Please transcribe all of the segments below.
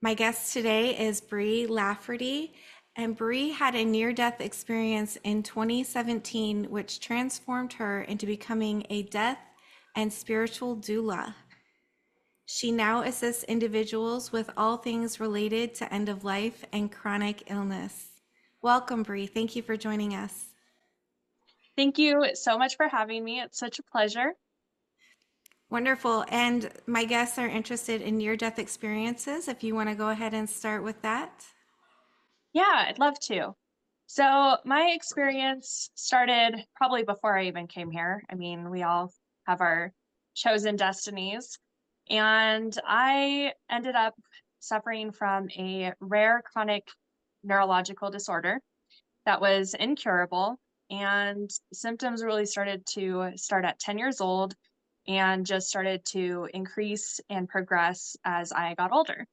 My guest today is Bri Lafferty, and Bri had a near-death experience in 2017, which transformed her into becoming a death and spiritual doula. She now assists individuals with all things related to end of life and chronic illness. Welcome, Bri. Thank you for joining us. Thank you so much for having me. It's such a pleasure. Wonderful. And my guests are interested in near-death experiences. If you want to go ahead and start with that. Yeah, I'd love to. So, my experience started probably before I even came here. I mean, we all have our chosen destinies. And I ended up suffering from a rare chronic neurological disorder that was incurable. And symptoms really started to start at 10 years old and just started to increase and progress as I got older.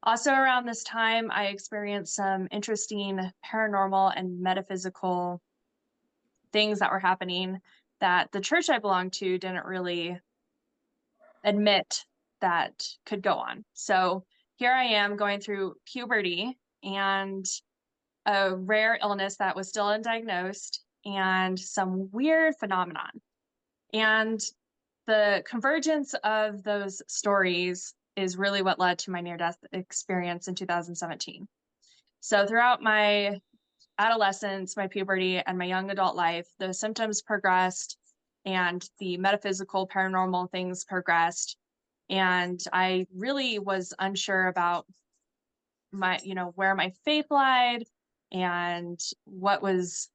Also, around this time, I experienced some interesting paranormal and metaphysical things that were happening that the church I belonged to didn't really admit that could go on. So here I am going through puberty and a rare illness that was still undiagnosed and some weird phenomenon. And the convergence of those stories is really what led to my near death experience in 2017. So, throughout my adolescence, my puberty, and my young adult life, the symptoms progressed and the metaphysical, paranormal things progressed. And I really was unsure about where my faith lied and what was,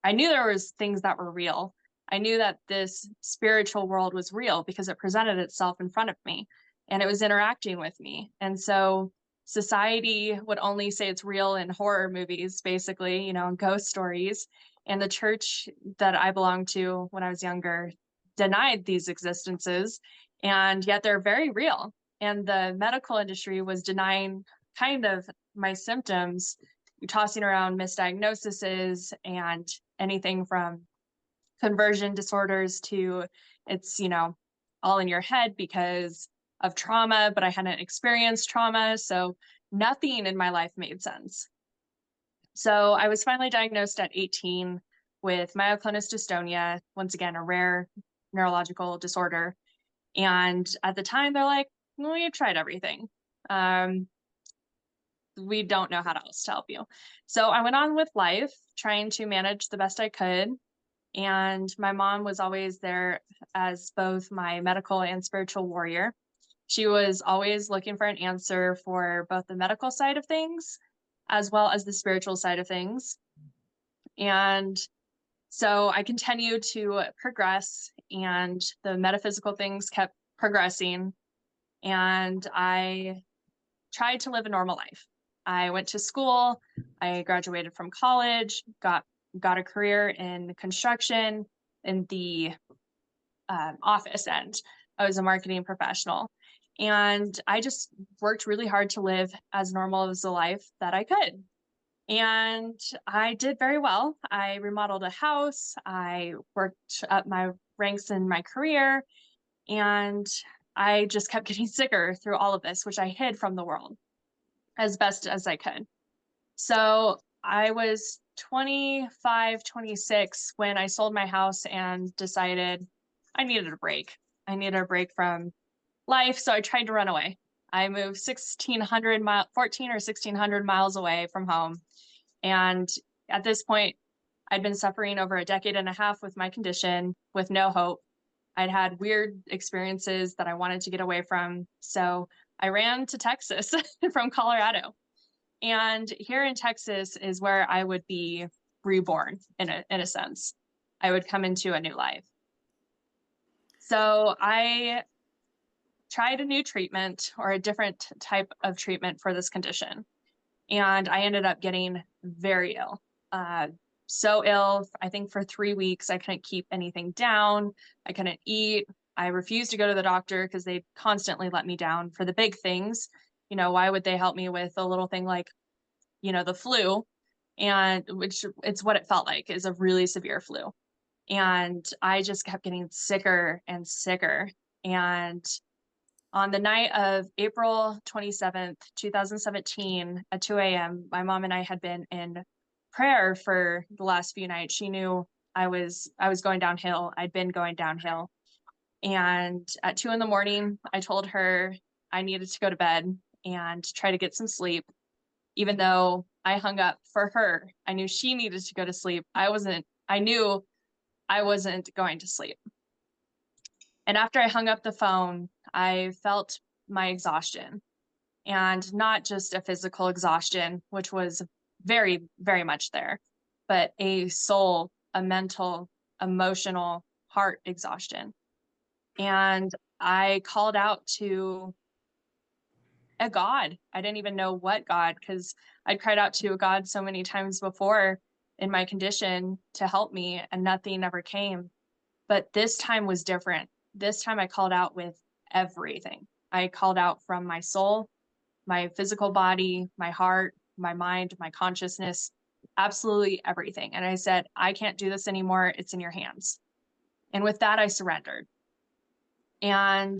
I knew there was things that were real. I knew that this spiritual world was real because it presented itself in front of me and it was interacting with me. And so society would only say it's real in horror movies, basically, ghost stories. And the church that I belonged to when I was younger denied these existences, and yet they're very real. And the medical industry was denying kind of my symptoms, tossing around misdiagnoses and anything from conversion disorders to it's, all in your head because of trauma, but I hadn't experienced trauma. So nothing in my life made sense. So I was finally diagnosed at 18 with myoclonus dystonia, once again, a rare neurological disorder. And at the time, they're like, well, we've tried everything. We don't know how else to help you. So I went on with life, trying to manage the best I could. And my mom was always there as both my medical and spiritual warrior. She was always looking for an answer for both the medical side of things as well as the spiritual side of things. And so I continued to progress, and the metaphysical things kept progressing. And I tried to live a normal life. I went to school, I graduated from college, got a career in construction in the office end. I was a marketing professional. And I just worked really hard to live as normal as a life that I could. And I did very well. I remodeled a house, I worked up my ranks in my career, and I just kept getting sicker through all of this, which I hid from the world as best as I could. So I was 25, 26 when I sold my house and decided I needed a break. I needed a break from life. So I tried to run away. I moved 14 or 1600 miles away from home. And at this point, I'd been suffering over a decade and a half with my condition with no hope. I'd had weird experiences that I wanted to get away from. So I ran to Texas from Colorado. And here in Texas is where I would be reborn in a sense. I would come into a new life. So I tried a new treatment or a different type of treatment for this condition. And I ended up getting very ill. So ill, I think for 3 weeks, I couldn't keep anything down. I couldn't eat. I refused to go to the doctor because they constantly let me down for the big things. Why would they help me with a little thing like, the flu? And which it's what it felt like is a really severe flu. And I just kept getting sicker and sicker. And On the night of April 27th, 2017 at 2 a.m., my mom and I had been in prayer for the last few nights. She knew I was going downhill. I'd been going downhill. And at 2 in the morning, I told her I needed to go to bed and try to get some sleep. Even though I hung up for her, I knew she needed to go to sleep. I knew I wasn't going to sleep. And after I hung up the phone, I felt my exhaustion, and not just a physical exhaustion, which was very, very much there, but a soul, a mental, emotional, heart exhaustion. And I called out to a God. I didn't even know what God, because I'd cried out to a God so many times before in my condition to help me, and nothing ever came. But this time was different. This time I called out with everything. I called out from my soul, my physical body, my heart, my mind, my consciousness, absolutely everything. And I said, I can't do this anymore. It's in your hands. And with that, I surrendered. And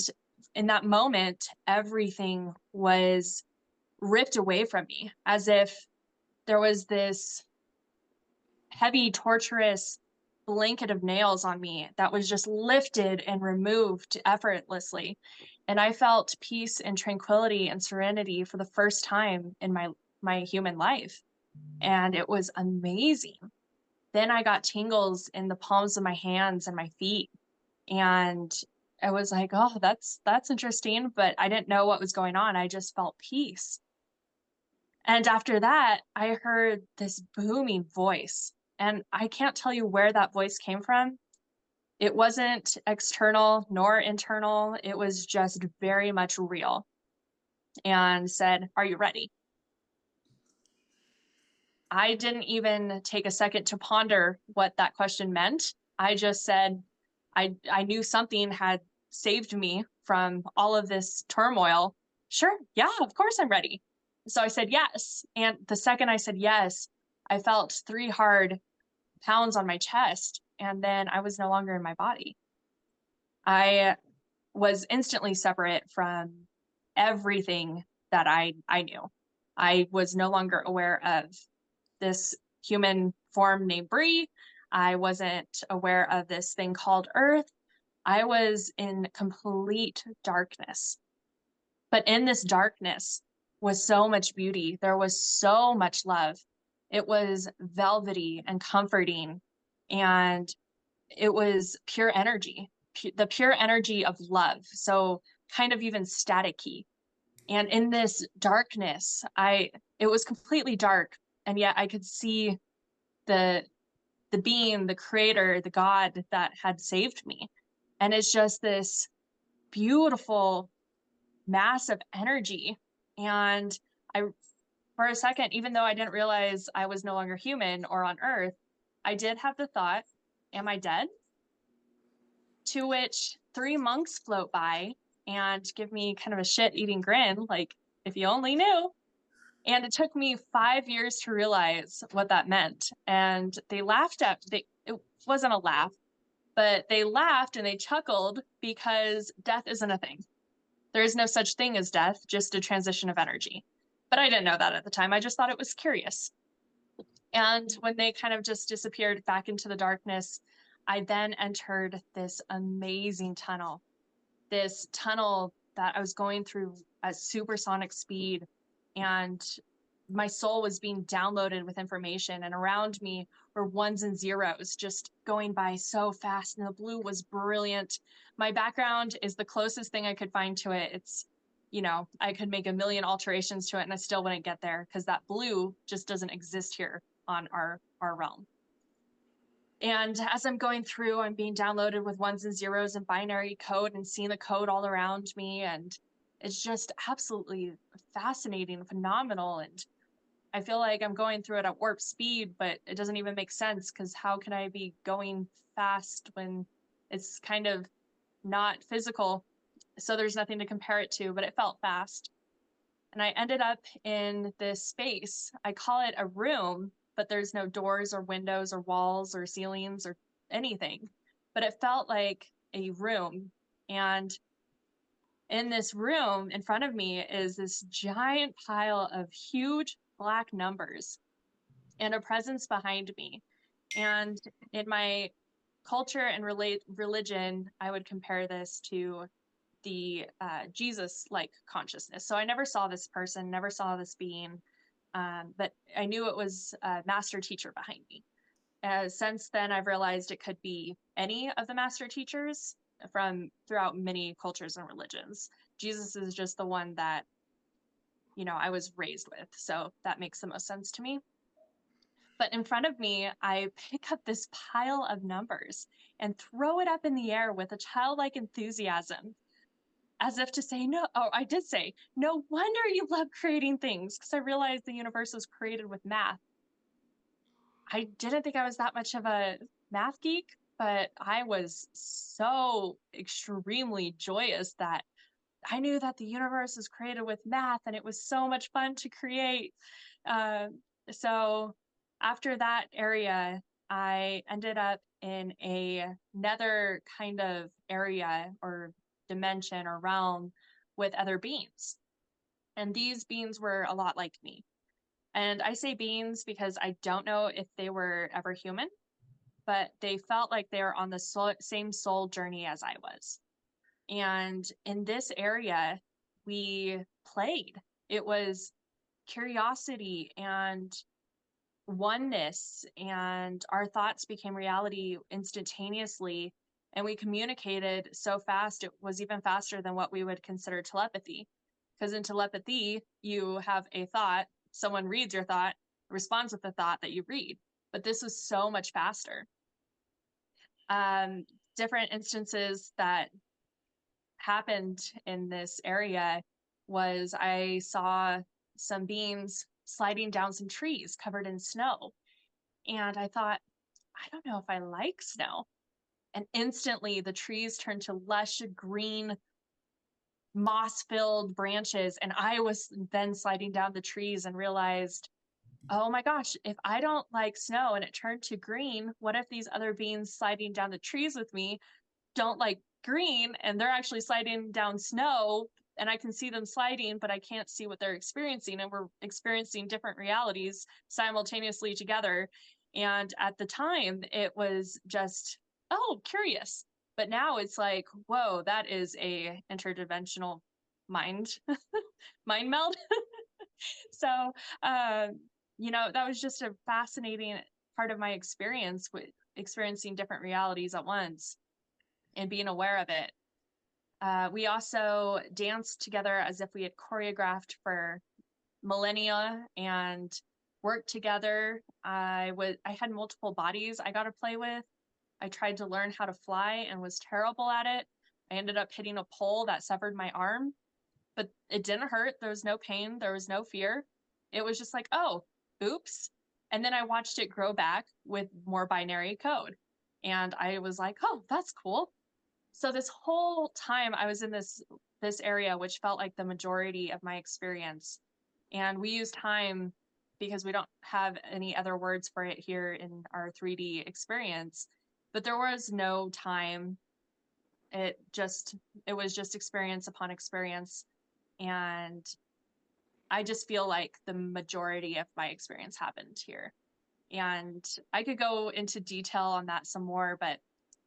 in that moment, everything was ripped away from me, as if there was this heavy, torturous blanket of nails on me that was just lifted and removed effortlessly. And I felt peace and tranquility and serenity for the first time in my human life. And it was amazing. Then I got tingles in the palms of my hands and my feet. And I was like, oh, that's interesting. But I didn't know what was going on. I just felt peace. And after that, I heard this booming voice. And I can't tell you where that voice came from. It wasn't external nor internal. It was just very much real, and said, are you ready? I didn't even take a second to ponder what that question meant. I just said, I knew something had saved me from all of this turmoil. Sure, yeah, of course I'm ready. So I said yes. And the second I said yes, I felt 3 hard pounds on my chest, and then I was no longer in my body. I was instantly separate from everything that I knew. I was no longer aware of this human form named Bri. I wasn't aware of this thing called Earth. I was in complete darkness. But in this darkness was so much beauty. There was so much love. It was velvety and comforting, and it was pure energy, the pure energy of love. So kind of even staticky. And in this darkness, it was completely dark, and yet I could see the the being, the creator, the God that had saved me. And it's just this beautiful mass of energy. And I, for a second, even though I didn't realize I was no longer human or on Earth, I did have the thought, am I dead? To which 3 monks float by and give me kind of a shit-eating grin, like, if you only knew. And it took me 5 years to realize what that meant. And they laughed at it wasn't a laugh, but they laughed and they chuckled, because death isn't a thing. There is no such thing as death, just a transition of energy. But I didn't know that at the time. I just thought it was curious. And when they kind of just disappeared back into the darkness, I then entered this amazing tunnel. This tunnel that I was going through at supersonic speed, and my soul was being downloaded with information, and around me were ones and zeros just going by so fast, and the blue was brilliant. My background is the closest thing I could find to it. It's, I could make a million alterations to it and I still wouldn't get there, because that blue just doesn't exist here on our realm. And as I'm going through, I'm being downloaded with ones and zeros and binary code, and seeing the code all around me. And it's just absolutely fascinating, phenomenal. And I feel like I'm going through it at warp speed, but it doesn't even make sense, because how can I be going fast when it's kind of not physical? So there's nothing to compare it to, but it felt fast. And I ended up in this space. I call it a room, but there's no doors or windows or walls or ceilings or anything. But it felt like a room. And in this room in front of me is this giant pile of huge black numbers and a presence behind me. And in my culture and religion, I would compare this to the Jesus-like consciousness. So I never saw this person, never saw this being, but I knew it was a master teacher behind me. Since then, I've realized it could be any of the master teachers from throughout many cultures and religions. Jesus is just the one that, I was raised with. So that makes the most sense to me. But in front of me, I pick up this pile of numbers and throw it up in the air with a childlike enthusiasm, as if to say, no, oh, I did say, no wonder you love creating things, because I realized the universe was created with math. I didn't think I was that much of a math geek, but I was so extremely joyous that I knew that the universe was created with math and it was so much fun to create. Uh, so after that area, I ended up in another kind of area or dimension or realm with other beings. And these beings were a lot like me. And I say beings because I don't know if they were ever human, but they felt like they were on the same soul journey as I was. And in this area, we played. It was curiosity and oneness, and our thoughts became reality instantaneously. And we communicated so fast, it was even faster than what we would consider telepathy. Because in telepathy, you have a thought, someone reads your thought, responds with the thought that you read. But this was so much faster. Um, Different instances that happened in this area was I saw some beings sliding down some trees covered in snow. And I thought, I don't know if I like snow. And instantly the trees turned to lush green, moss filled branches. And I was then sliding down the trees and realized, oh my gosh, if I don't like snow and it turned to green, what if these other beings sliding down the trees with me don't like green and they're actually sliding down snow and I can see them sliding, but I can't see what they're experiencing. And we're experiencing different realities simultaneously together. And at the time, it was just, oh, curious. But now it's like, whoa, that is a interdimensional mind mind meld. So, that was just a fascinating part of my experience with experiencing different realities at once and being aware of it. We also danced together as if we had choreographed for millennia and worked together. I had multiple bodies I got to play with. I tried to learn how to fly and was terrible at it. I ended up hitting a pole that severed my arm, but it didn't hurt. There was no pain. There was no fear. It was just like, oh, oops. And then I watched it grow back with more binary code. And I was like, oh, that's cool. So this whole time I was in this area, which felt like the majority of my experience. And we use time because we don't have any other words for it here in our 3D experience. But there was no time. It was just experience upon experience. And I just feel like the majority of my experience happened here. And I could go into detail on that some more, but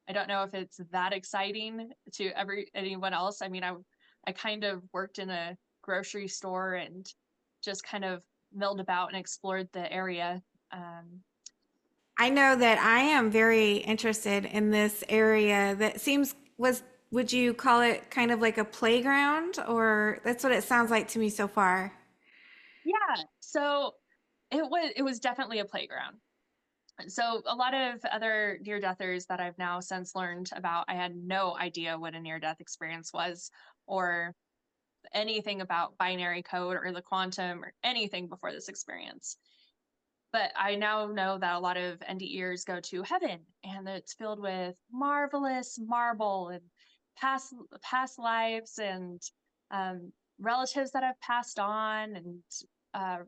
I don't know if it's that exciting to anyone else. I mean, I kind of worked in a grocery store and just kind of milled about and explored the area. I know that I am very interested in this area that would you call it kind of like a playground, or that's what it sounds like to me so far? Yeah, so it was definitely a playground. So a lot of other near-deathers that I've now since learned about, I had no idea what a near-death experience was or anything about binary code or the quantum or anything before this experience. But I now know that a lot of NDEers go to heaven and it's filled with marvelous marble and past lives and relatives that have passed on and uh,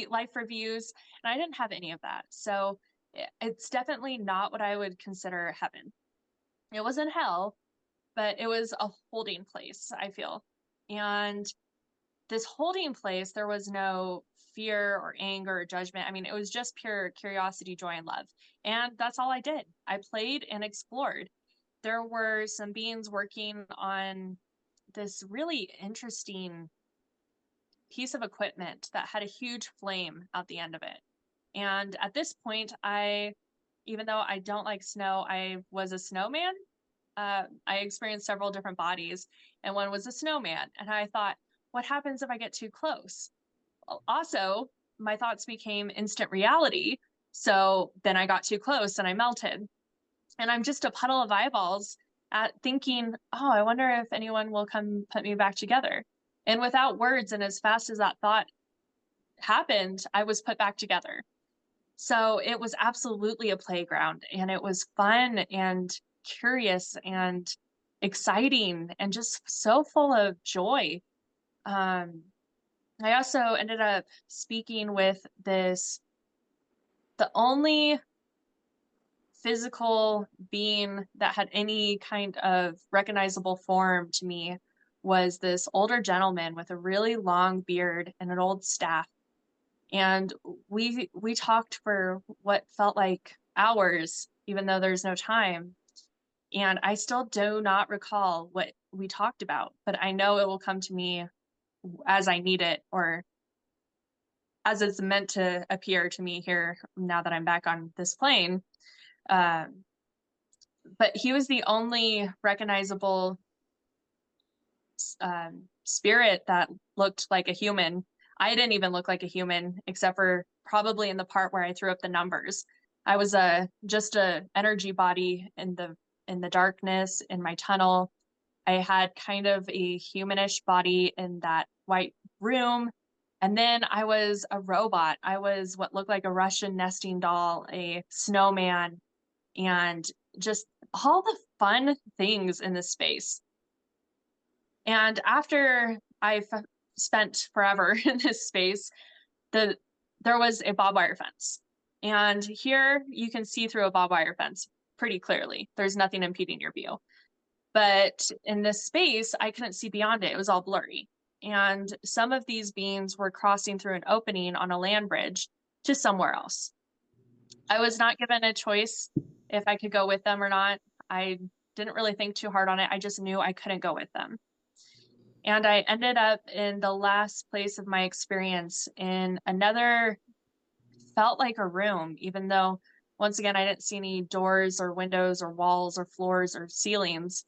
life reviews. And I didn't have any of that. So it's definitely not what I would consider heaven. It wasn't hell, but it was a holding place, I feel. And this holding place, there was no fear or anger or judgment. I mean, it was just pure curiosity, joy, and love. And that's all I did. I played and explored. There were some beings working on this really interesting piece of equipment that had a huge flame at the end of it. And at this point, even though I don't like snow, I was a snowman. I experienced several different bodies, and one was a snowman. And I thought, what happens if I get too close? Also, my thoughts became instant reality. So then I got too close and I melted. And I'm just a puddle of eyeballs at thinking, oh, I wonder if anyone will come put me back together. And without words, and as fast as that thought happened, I was put back together. So it was absolutely a playground, and it was fun and curious and exciting and just so full of joy. Um, I also ended up speaking with the only physical being that had any kind of recognizable form to me was this older gentleman with a really long beard and an old staff. And we talked for what felt like hours, even though there's no time. And I still do not recall what we talked about, but I know it will come to me as I need it, or as it's meant to appear to me here now that I'm back on this plane. Um, but he was the only recognizable spirit that looked like a human. I didn't even look like a human, except for probably in the part where I threw up the numbers. I was just a energy body in the darkness in my tunnel. I had kind of a humanish body in that white room. And then I was a robot. I was what looked like a Russian nesting doll, a snowman, and just all the fun things in this space. And after spent forever in this space, there was a barbed wire fence. And here you can see through a barbed wire fence pretty clearly. There's nothing impeding your view. But in this space, I couldn't see beyond it. It was all blurry. And some of these beings were crossing through an opening on a land bridge to somewhere else. I was not given a choice if I could go with them or not. I didn't really think too hard on it. I just knew I couldn't go with them. And I ended up in the last place of my experience in another, felt like a room, even though, once again, I didn't see any doors or windows or walls or floors or ceilings,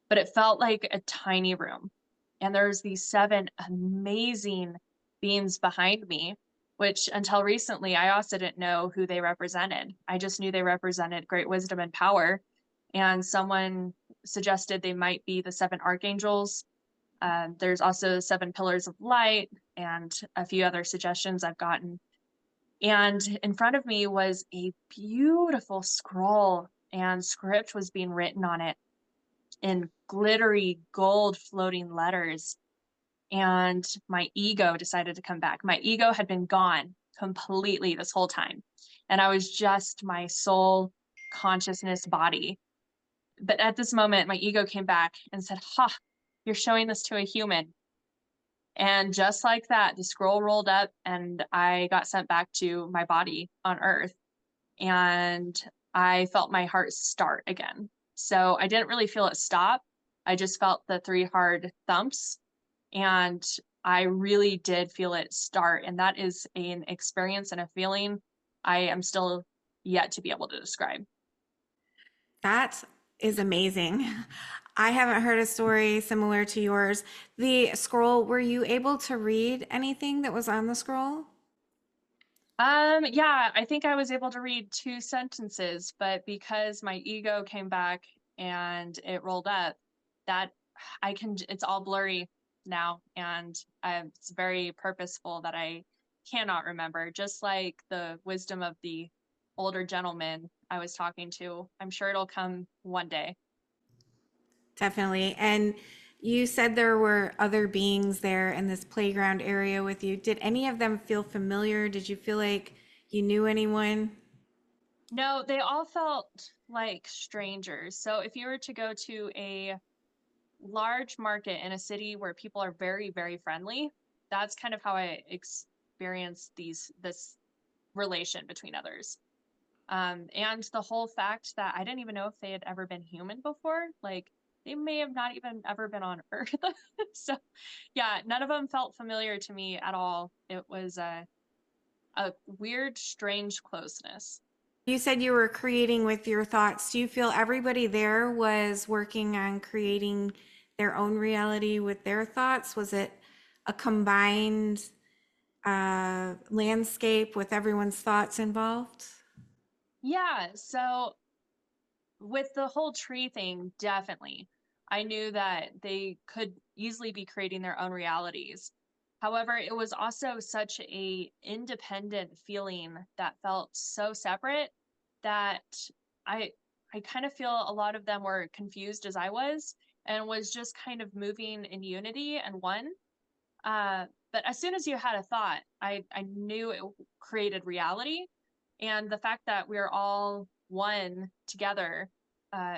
but it felt like a tiny room. And there's these 7 amazing beings behind me, which until recently, I also didn't know who they represented. I just knew they represented great wisdom and power. And someone suggested they might be the 7 archangels. There's also 7 pillars of light and a few other suggestions I've gotten. And in front of me was a beautiful scroll, and script was being written on it in glittery gold floating letters. And my ego decided to come back. My ego had been gone completely this whole time. And I was just my soul consciousness body. But at this moment, my ego came back and said, "Ha, you're showing this to a human." And just like that, the scroll rolled up and I got sent back to my body on Earth. And I felt my heart start again. So I didn't really feel it stop. I just felt the 3 hard thumps. And I really did feel it start. And that is an experience and a feeling I am still yet to be able to describe. That is amazing. I haven't heard a story similar to yours. The scroll, were you able to read anything that was on the scroll? Yeah, I think I was able to read 2 sentences, but because my ego came back and it rolled up, that it's all blurry now, and it's very purposeful that I cannot remember, just like the wisdom of the older gentleman I was talking to. I'm sure it'll come one day. Definitely. And you said there were other beings there in this playground area with you. Did any of them feel familiar? Did you feel like you knew anyone? No, they all felt like strangers. So if you were to go to a large market in a city where people are very, very friendly, that's kind of how I experience this relation between others. And the whole fact that I didn't even know if they had ever been human before, like they may have not even ever been on Earth. So yeah, none of them felt familiar to me at all. It was a weird, strange closeness. You said you were creating with your thoughts. Do you feel everybody there was working on creating their own reality with their thoughts? Was it a combined landscape with everyone's thoughts involved? Yeah, so with the whole tree thing, definitely. I knew that they could easily be creating their own realities. However, it was also such a independent feeling that felt so separate that I I kind of feel a lot of them were confused as I was and was just kind of moving in unity and one. But as soon as you had a thought, I knew it created reality. And the fact that we're all one together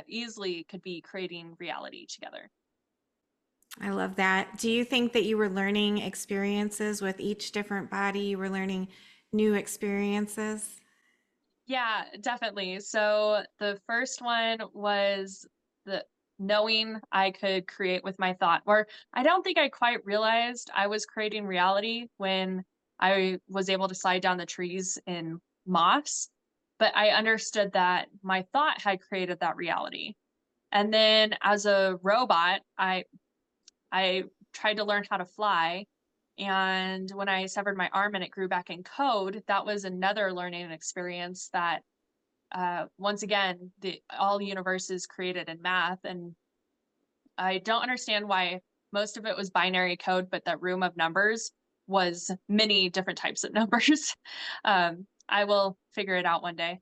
easily could be creating reality together. I love that. Do you think that you were learning experiences with each different body? You were learning new experiences? Yeah, definitely. So the first one was the knowing I could create with my thought, or I don't think I quite realized I was creating reality when I was able to slide down the trees in moss, but I understood that my thought had created that reality. And then as a robot, I tried to learn how to fly. And when I severed my arm and it grew back in code, that was another learning experience that once again, the all universe is created in math, and I don't understand why most of it was binary code, but that room of numbers was many different types of numbers. I will figure it out one day.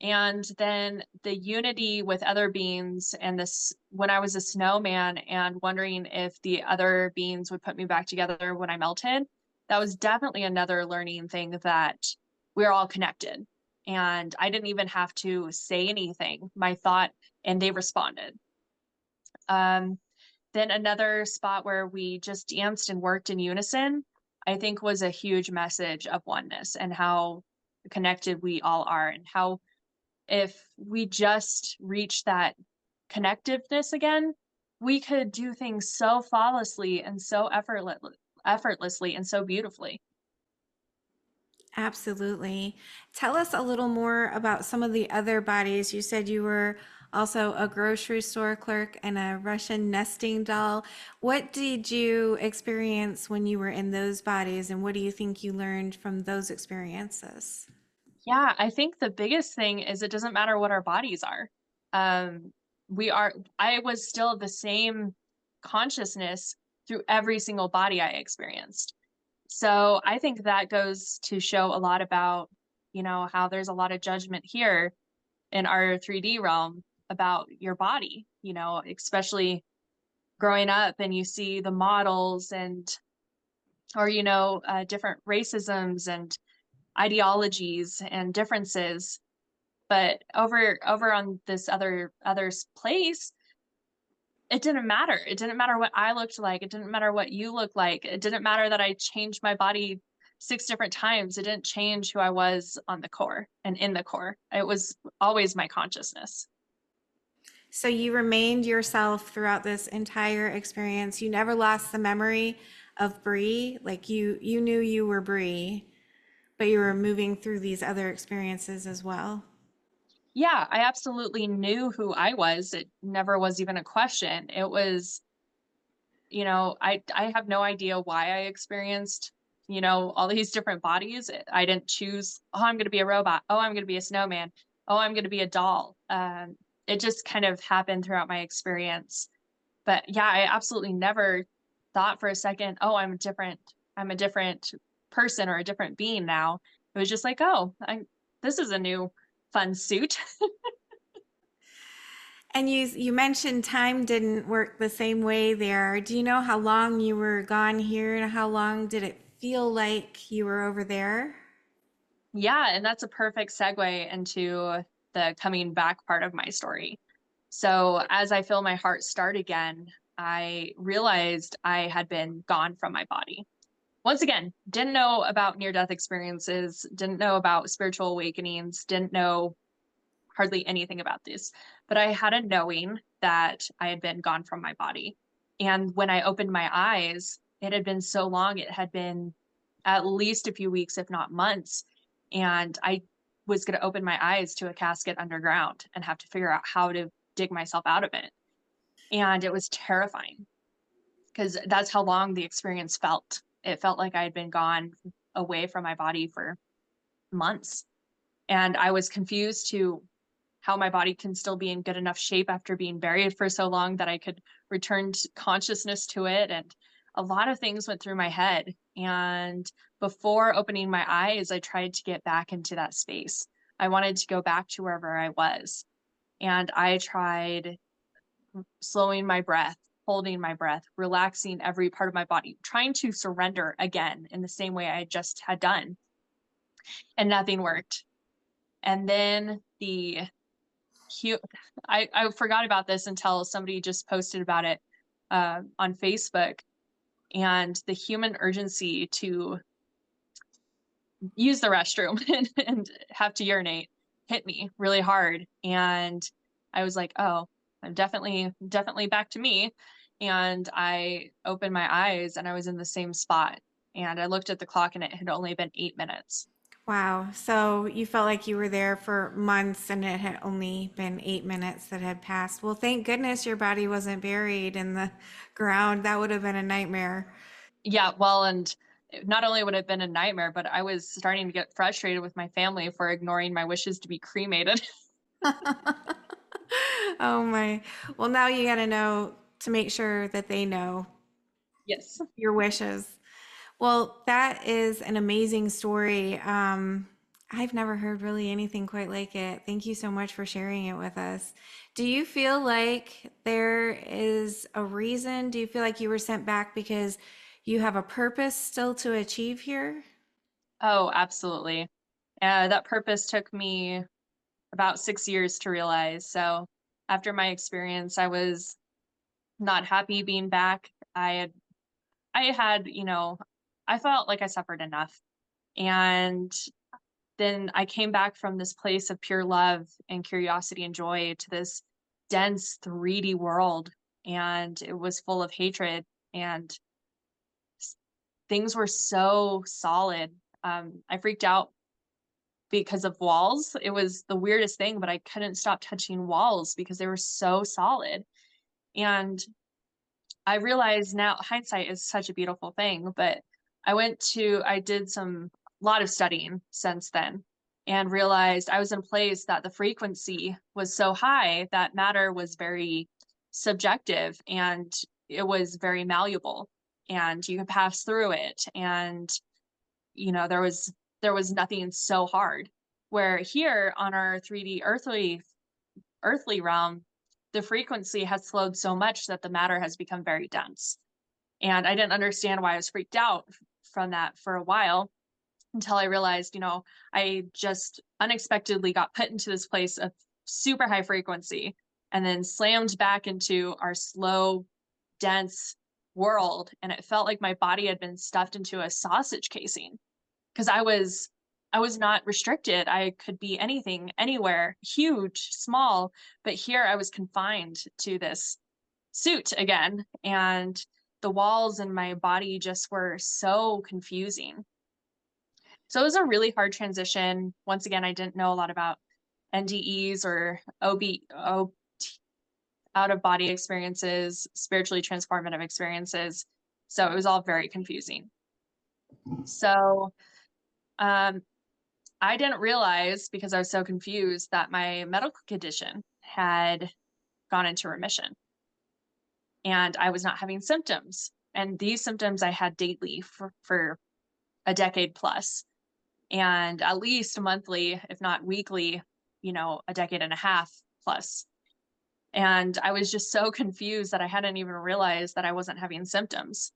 And then the unity with other beings, and this when I was a snowman and wondering if the other beings would put me back together when I melted, that was definitely another learning thing that we're all connected. And I didn't even have to say anything. My thought, and they responded. Um, then another spot where we just danced and worked in unison, I think was a huge message of oneness and how connected we all are, and how if we just reach that connectiveness again, we could do things so flawlessly and so effortlessly and so beautifully. Absolutely. Tell us a little more about some of the other bodies. You said you were also a grocery store clerk and a Russian nesting doll. What did you experience when you were in those bodies, and what do you think you learned from those experiences? Yeah, I think the biggest thing is it doesn't matter what our bodies are. Um, I was still the same consciousness through every single body I experienced. So I think that goes to show a lot about, how there's a lot of judgment here in our 3D realm about your body, especially growing up and you see the models and, or, different racisms and ideologies and differences. But over on this other's place, it didn't matter. It didn't matter what I looked like. It didn't matter what you looked like. It didn't matter that I changed my body 6 different times. It didn't change who I was on the core and in the core. It was always my consciousness. So you remained yourself throughout this entire experience. You never lost the memory of Bri. Like you knew you were Bri, but you were moving through these other experiences as well. Yeah, I absolutely knew who I was. It never was even a question. It was, I have no idea why I experienced, all these different bodies. I didn't choose, oh, I'm going to be a robot. Oh, I'm going to be a snowman. Oh, I'm going to be a doll. It just kind of happened throughout my experience. But yeah, I absolutely never thought for a second, oh, I'm a different person or a different being now. It was just like, oh, this is a new fun suit. And you mentioned time didn't work the same way there. Do you know how long you were gone here and how long did it feel like you were over there? Yeah, and that's a perfect segue into the coming back part of my story. So, as I feel my heart start again, I realized I had been gone from my body. Once again, didn't know about near death experiences, didn't know about spiritual awakenings, didn't know hardly anything about this, but I had a knowing that I had been gone from my body. And when I opened my eyes, it had been so long, it had been at least a few weeks, if not months. And I was going to open my eyes to a casket underground and have to figure out how to dig myself out of it. And it was terrifying because that's how long the experience felt. It felt like I had been gone away from my body for months. And I was confused to how my body can still be in good enough shape after being buried for so long that I could return consciousness to it. And a lot of things went through my head. And before opening my eyes, I tried to get back into that space. I wanted to go back to wherever I was. And I tried slowing my breath, holding my breath, relaxing every part of my body, trying to surrender again in the same way I just had done. And nothing worked. And then I forgot about this until somebody just posted about it on Facebook, and the human urgency to use the restroom and have to urinate hit me really hard. And I was like, oh, I'm definitely back to me. And I opened my eyes and I was in the same spot. And I looked at the clock and it had only been 8 minutes. Wow. So you felt like you were there for months and it had only been 8 minutes that had passed. Well, thank goodness your body wasn't buried in the ground. That would have been a nightmare. Yeah, well, and not only would it have been a nightmare, but I was starting to get frustrated with my family for ignoring my wishes to be cremated. Oh my. Well, now you got to know to make sure that they know Yes. your wishes. Well, that is an amazing story. I've never heard really anything quite like it. Thank you so much for sharing it with us. Do you feel like there is a reason? Do you feel like you were sent back because you have a purpose still to achieve here? Oh, absolutely. That purpose took me about 6 years to realize. So after my experience, I was not happy being back. I had, I felt like I suffered enough. And then I came back from this place of pure love and curiosity and joy to this dense 3D world. And it was full of hatred and things were so solid. I freaked out because of walls. It was the weirdest thing, but I couldn't stop touching walls because they were so solid. And I realize now hindsight is such a beautiful thing, but I did some lot of studying since then and realized I was in a place that the frequency was so high that matter was very subjective and it was very malleable and you could pass through it. And, there was nothing so hard. Where here on our 3D earthly realm, the frequency has slowed so much that the matter has become very dense. And I didn't understand why I was freaked out from that for a while until I realized, I just unexpectedly got put into this place of super high frequency and then slammed back into our slow, dense world. And it felt like my body had been stuffed into a sausage casing because I was not restricted. I could be anything, anywhere, huge, small, but here I was confined to this suit again. And the walls in my body just were so confusing. So it was a really hard transition. Once again, I didn't know a lot about NDEs or out of body experiences, spiritually transformative experiences. So it was all very confusing. So um, I didn't realize because I was so confused that my medical condition had gone into remission and I was not having symptoms. And these symptoms I had daily for a decade plus, and at least monthly, if not weekly, a decade and a half plus. And I was just so confused that I hadn't even realized that I wasn't having symptoms.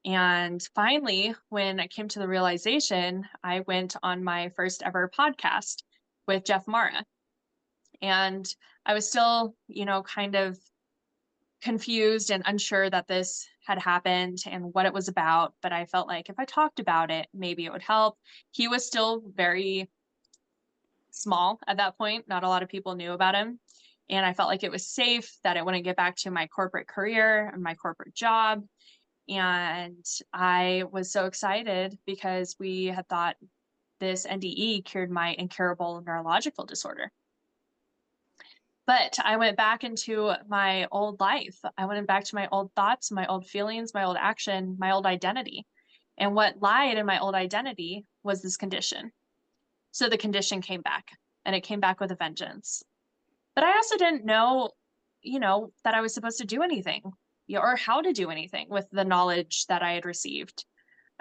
And finally, when I came to the realization, I went on my first ever podcast with Jeff Mara. And I was still, kind of confused and unsure that this had happened and what it was about. But I felt like if I talked about it, maybe it would help. He was still very small at that point. Not a lot of people knew about him. And I felt like it was safe, that it wouldn't get back to my corporate career and my corporate job. And I was so excited because we had thought this NDE cured my incurable neurological disorder. But I went back into my old life. I went back to my old thoughts, my old feelings, my old action, my old identity. And what lied in my old identity was this condition. So the condition came back, and it came back with a vengeance. But I also didn't know, that I was supposed to do anything, or how to do anything with the knowledge that I had received.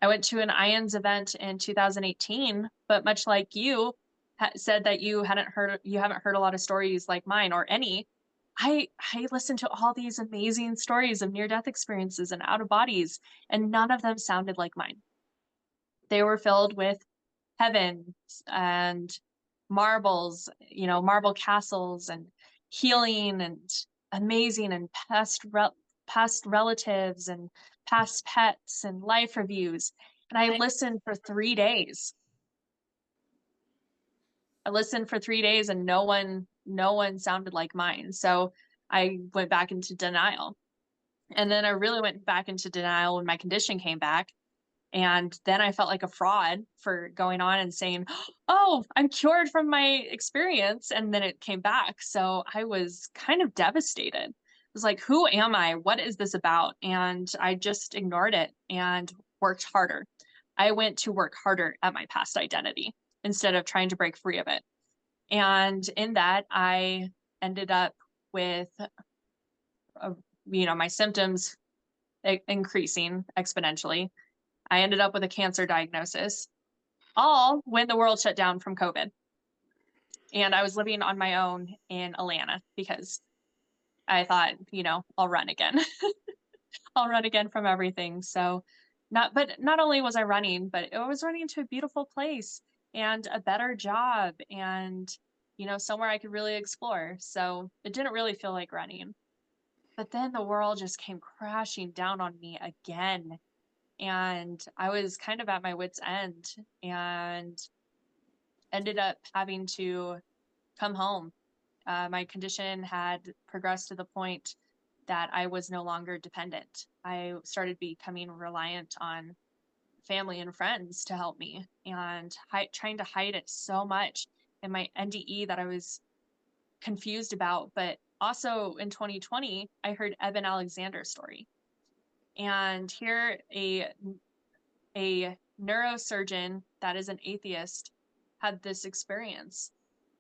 I went to an IANDS event in 2018, but much like you said that you haven't heard a lot of stories like mine or any. I listened to all these amazing stories of near death experiences and out of bodies, and none of them sounded like mine. They were filled with heavens and marbles, marble castles and healing and amazing and past relatives and past pets and life reviews. And I listened for 3 days. I listened for 3 days and no one sounded like mine. So I went back into denial. And then I really went back into denial when my condition came back. And then I felt like a fraud for going on and saying, "Oh, I'm cured from my experience." And then it came back. So I was kind of devastated. I was like, who am I? What is this about? And I just ignored it and worked harder. I went to work harder at my past identity instead of trying to break free of it. And in that, I ended up with, my symptoms increasing exponentially. I ended up with a cancer diagnosis, all when the world shut down from COVID. And I was living on my own in Atlanta because I thought, I'll run again. I'll run again from everything. So not only was I running, but I was running to a beautiful place and a better job and, somewhere I could really explore. So it didn't really feel like running. But then the world just came crashing down on me again. And I was kind of at my wit's end and ended up having to come home. My condition had progressed to the point that I was no longer dependent. I started becoming reliant on family and friends to help me and trying to hide it so much in my NDE that I was confused about. But also in 2020, I heard Eben Alexander's story. And here a neurosurgeon that is an atheist had this experience.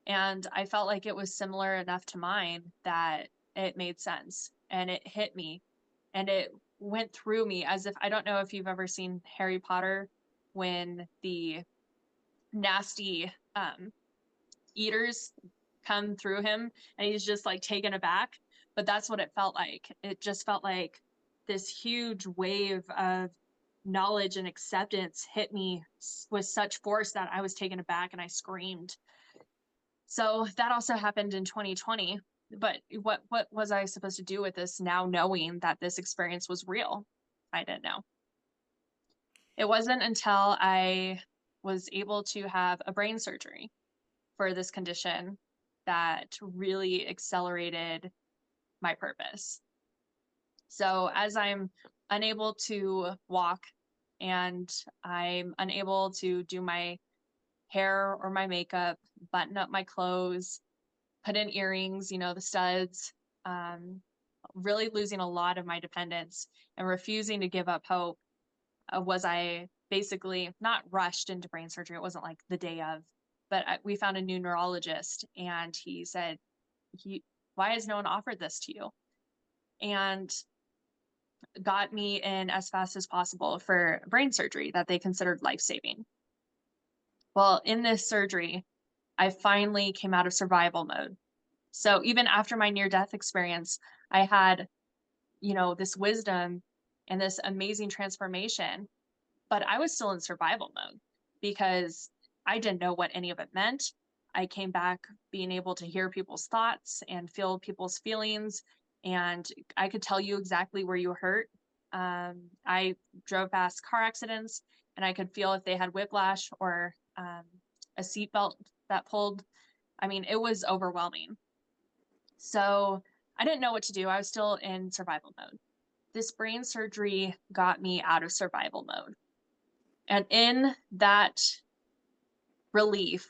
And I felt like it was similar enough to mine that it made sense and it hit me and it went through me as if, I don't know if you've ever seen Harry Potter when the nasty eaters come through him and he's just like taken aback. But that's what it felt like. It just felt like this huge wave of knowledge and acceptance hit me with such force that I was taken aback and I screamed. So that also happened in 2020. But what was I supposed to do with this now, knowing that this experience was real? I didn't know. It wasn't until I was able to have a brain surgery for this condition that really accelerated my purpose. So as I'm unable to walk and I'm unable to do my hair or my makeup, button up my clothes, put in earrings, the studs, really losing a lot of my dependence and refusing to give up hope, was I basically not rushed into brain surgery. It wasn't like the day of, but we found a new neurologist and he said, why has no one offered this to you? And got me in as fast as possible for brain surgery that they considered life-saving. Well, in this surgery, I finally came out of survival mode. So even after my near-death experience, I had, this wisdom and this amazing transformation, but I was still in survival mode because I didn't know what any of it meant. I came back being able to hear people's thoughts and feel people's feelings and I could tell you exactly where you hurt. I drove past car accidents, and I could feel if they had whiplash or a seatbelt that pulled. I mean, it was overwhelming. So I didn't know what to do. I was still in survival mode. This brain surgery got me out of survival mode. And in that relief,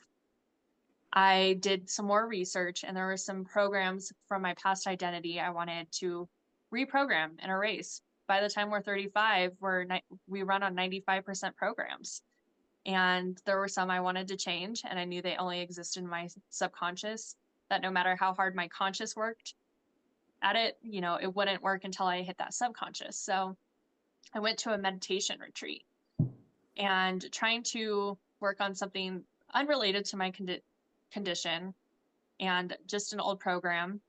I did some more research, and there were some programs from my past identity I wanted to reprogram and erase. By the time we're 35, we run on 95% programs. And there were some I wanted to change, and I knew they only existed in my subconscious, that no matter how hard my conscious worked at it, it wouldn't work until I hit that subconscious. So I went to a meditation retreat and trying to work on something unrelated to my condition and just an old program.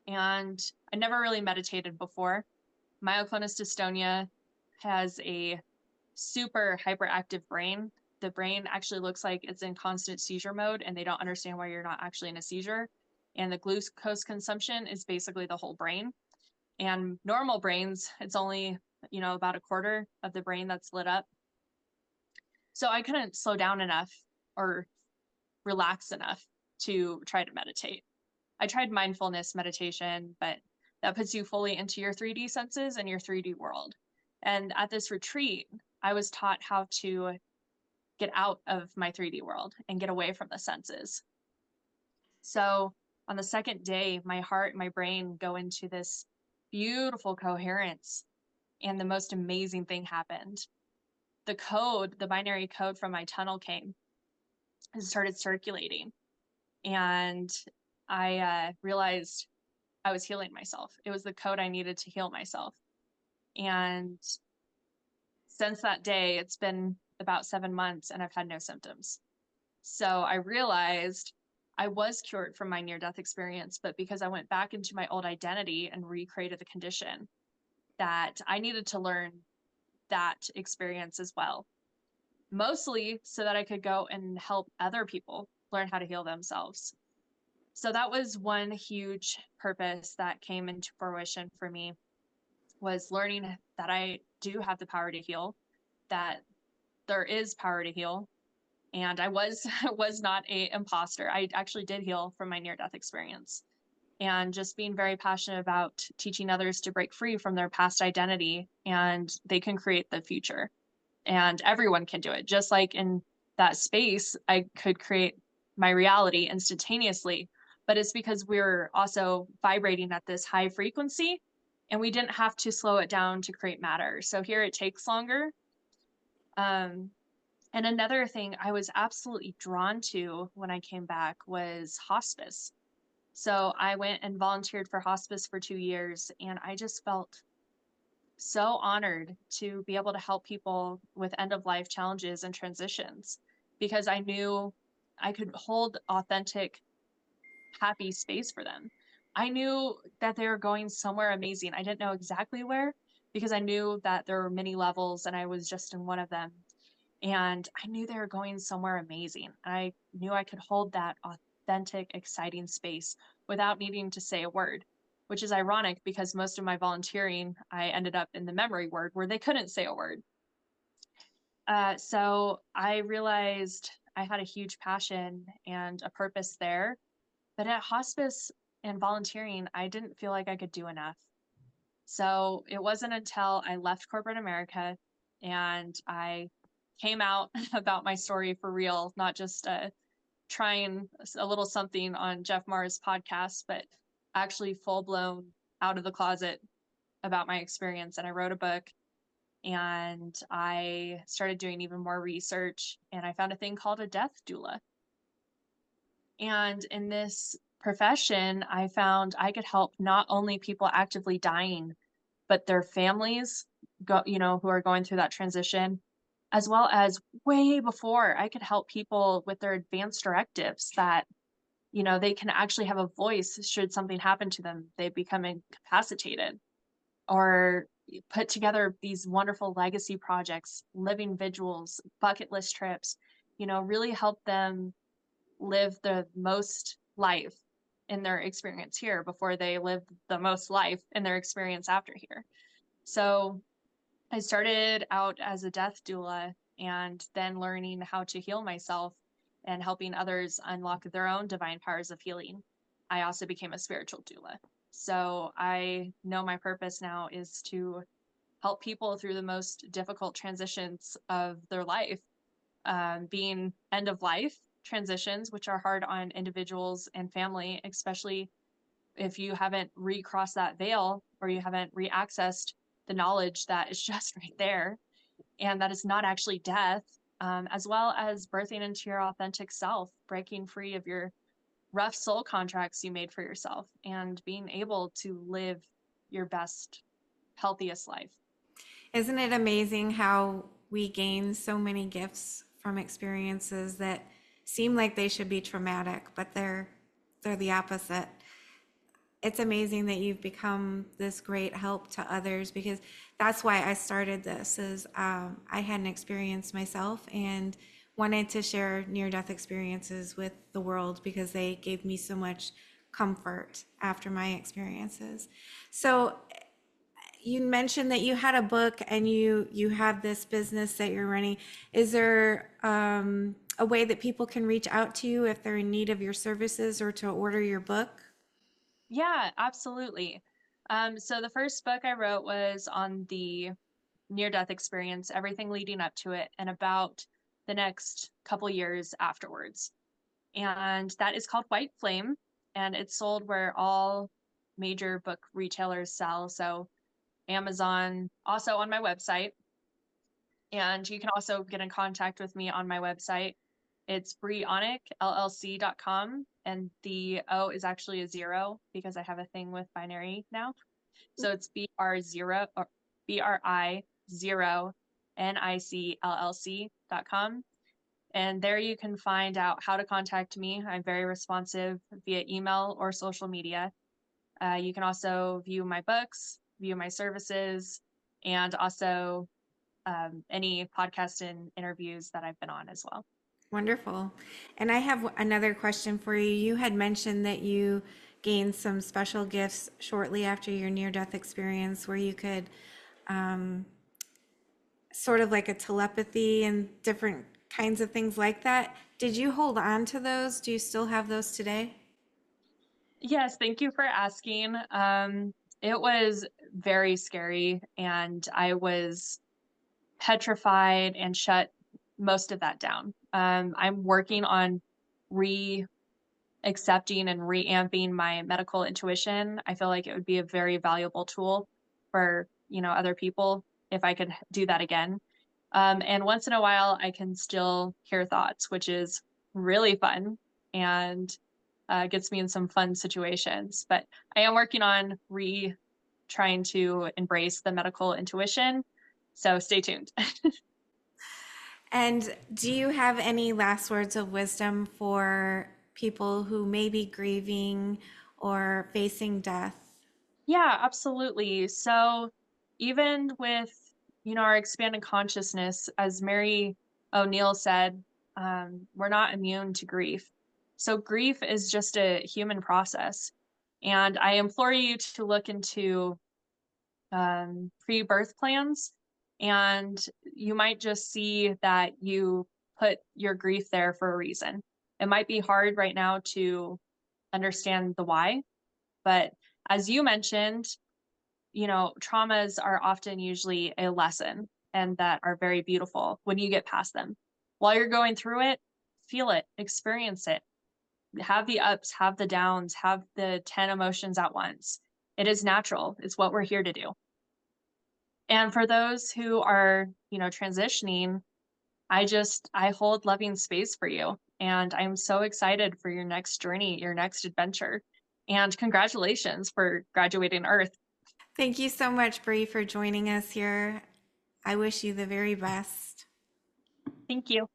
And I never really meditated before. Myoclonus dystonia has a super hyperactive brain. The brain actually looks like it's in constant seizure mode, and they don't understand why you're not actually in a seizure. And the glucose consumption is basically the whole brain. And normal brains, it's only, about a quarter of the brain that's lit up. So I couldn't slow down enough or relax enough to try to meditate. I tried mindfulness meditation, but that puts you fully into your 3D senses and your 3D world. And at this retreat, I was taught how to get out of my 3D world and get away from the senses. So on the second day, my heart and my brain go into this beautiful coherence. And the most amazing thing happened. The binary code from my tunnel came and started circulating. And I realized I was healing myself. It was the code I needed to heal myself. And since that day, it's been about 7 months and I've had no symptoms. So I realized I was cured from my near-death experience, but because I went back into my old identity and recreated the condition, that I needed to learn that experience as well. Mostly so that I could go and help other people learn how to heal themselves. So that was one huge purpose that came into fruition for me, was learning that I do have the power to heal, that there is power to heal. And I was not an imposter. I actually did heal from my near-death experience. And just being very passionate about teaching others to break free from their past identity, and they can create the future. And everyone can do it. Just like in that space, I could create my reality instantaneously, but it's because we're also vibrating at this high frequency, and we didn't have to slow it down to create matter. So here it takes longer. And another thing I was absolutely drawn to when I came back was hospice. So I went and volunteered for hospice for 2 years, and I just felt so honored to be able to help people with end of life challenges and transitions, because I knew I could hold authentic, happy space for them. I knew that they were going somewhere amazing. I didn't know exactly where, because I knew that there were many levels and I was just in one of them. And I knew they were going somewhere amazing. I knew I could hold that authentic, exciting space without needing to say a word, which is ironic because most of my volunteering, I ended up in the memory word where they couldn't say a word. So I realized I had a huge passion and a purpose there. But at hospice and volunteering, I didn't feel like I could do enough. So it wasn't until I left corporate America and I came out about my story for real, not just trying a little something on Jeff Maher's podcast, but actually full blown out of the closet about my experience. And I wrote a book, and I started doing even more research, and I found a thing called a death doula. And in this profession, I found I could help not only people actively dying, but their families who are going through that transition, as well as way before I could help people with their advanced directives, that, they can actually have a voice should something happen to them, they become incapacitated, or put together these wonderful legacy projects, living vigils, bucket list trips, really help them live the most life in their experience here before they live the most life in their experience after here. So I started out as a death doula and then learning how to heal myself and helping others unlock their own divine powers of healing. I also became a spiritual doula. So I know my purpose now is to help people through the most difficult transitions of their life, being end of life transitions, which are hard on individuals and family, especially if you haven't recrossed that veil or you haven't reaccessed the knowledge that is just right there and that is not actually death, as well as birthing into your authentic self, breaking free of your rough soul contracts you made for yourself, and being able to live your best, healthiest life. Isn't it amazing how we gain so many gifts from experiences that seem like they should be traumatic, but they're the opposite. It's amazing that you've become this great help to others, because that's why I started this. Is I had an experience myself and wanted to share near-death experiences with the world because they gave me so much comfort after my experiences. So you mentioned that you had a book and you have this business that you're running. Is there a way that people can reach out to you if they're in need of your services or to order your book? Yeah, absolutely. So the first book I wrote was on the near-death experience, everything leading up to it, and about the next couple years afterwards. And that is called White Flame, and it's sold where all major book retailers sell. So Amazon, also on my website. And you can also get in contact with me on my website. It's brionickllc.com. And the O is actually a 0 because I have a thing with binary now. So it's BR0 or BRI0 NICLLC.com. And there you can find out how to contact me. I'm very responsive via email or social media. You can also view my books, view my services, and also any podcast and interviews that I've been on as well. Wonderful. And I have another question for you. You had mentioned that you gained some special gifts shortly after your near-death experience where you could sort of like a telepathy and different kinds of things like that. Did you hold on to those? Do you still have those today? Yes, thank you for asking. It was very scary, and I was petrified and shut most of that down. I'm working on re accepting and reamping my medical intuition. I feel like it would be a very valuable tool for, other people if I could do that again. And once in a while, I can still hear thoughts, which is really fun and gets me in some fun situations. But I am working on trying to embrace the medical intuition. So stay tuned. And do you have any last words of wisdom for people who may be grieving or facing death? Yeah, absolutely. So even with, our expanded consciousness, as Mary O'Neill said, we're not immune to grief. So grief is just a human process. And I implore you to look into pre-birth plans, and you might just see that you put your grief there for a reason. It might be hard right now to understand the why, but as you mentioned, traumas are often usually a lesson and that are very beautiful when you get past them. While you're going through it, feel it, experience it, have the ups, have the downs, have the 10 emotions at once. It is natural. It's what we're here to do. And for those who are, transitioning, I hold loving space for you. And I'm so excited for your next journey, your next adventure. And congratulations for graduating Earth. Thank you so much, Bri, for joining us here. I wish you the very best. Thank you.